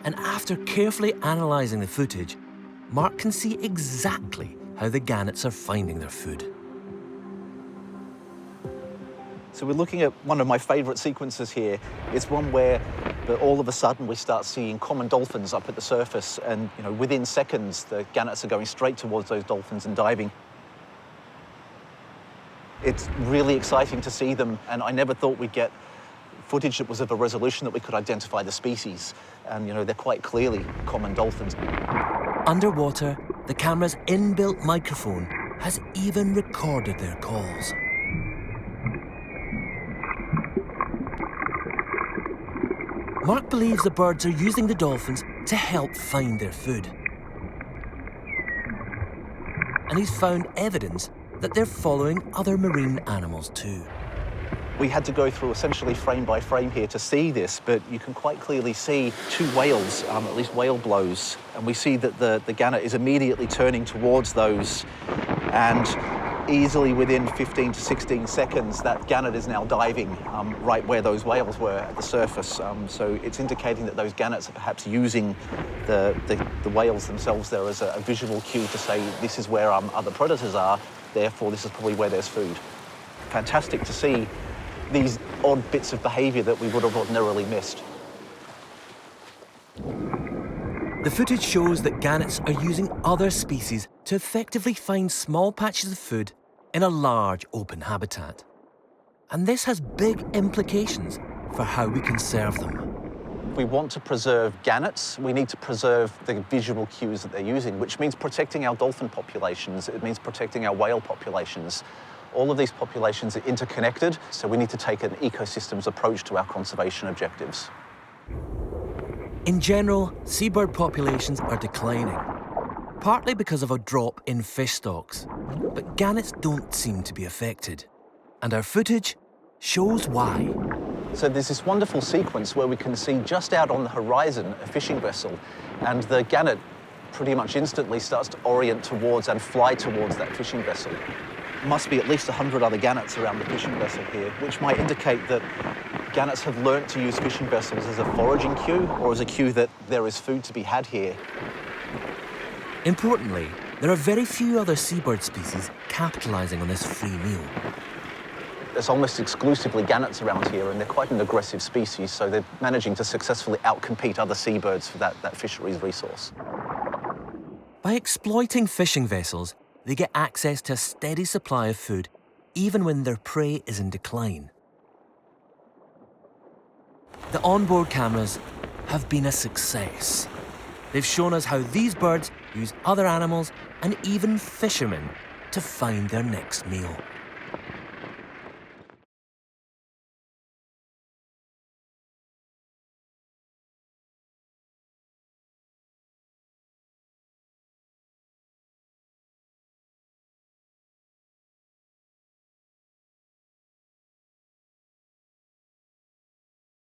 And after carefully analysing the footage, Mark can see exactly how the gannets are finding their food. So we're looking at one of my favourite sequences here. It's one where all of a sudden we start seeing common dolphins up at the surface, and within seconds the gannets are going straight towards those dolphins and diving. It's really exciting to see them, and I never thought we'd get footage that was of a resolution that we could identify the species. And they're quite clearly common dolphins. Underwater, the camera's inbuilt microphone has even recorded their calls. Mark believes the birds are using the dolphins to help find their food. And he's found evidence that they're following other marine animals too. We had to go through essentially frame by frame here to see this, but you can quite clearly see two whales, at least whale blows, and we see that the gannet is immediately turning towards those, and easily within 15 to 16 seconds, that gannet is now diving right where those whales were at the surface. So it's indicating that those gannets are perhaps using the whales themselves there as a visual cue to say this is where other predators are, therefore this is probably where there's food. Fantastic to see these odd bits of behaviour that we would have ordinarily missed. The footage shows that gannets are using other species to effectively find small patches of food in a large open habitat. And this has big implications for how we conserve them. If we want to preserve gannets, we need to preserve the visual cues that they're using, which means protecting our dolphin populations. It means protecting our whale populations. All of these populations are interconnected, so we need to take an ecosystems approach to our conservation objectives. In general, seabird populations are declining, partly because of a drop in fish stocks. But gannets don't seem to be affected. And our footage shows why. So there's this wonderful sequence where we can see just out on the horizon a fishing vessel, and the gannet pretty much instantly starts to orient towards and fly towards that fishing vessel. Must be at least 100 other gannets around the fishing vessel here, which might indicate that gannets have learnt to use fishing vessels as a foraging cue or as a cue that there is food to be had here. Importantly, there are very few other seabird species capitalising on this free meal. There's almost exclusively gannets around here, and they're quite an aggressive species, so they're managing to successfully outcompete other seabirds for that fisheries resource. By exploiting fishing vessels, they get access to a steady supply of food, even when their prey is in decline. The onboard cameras have been a success. They've shown us how these birds use other animals and even fishermen to find their next meal.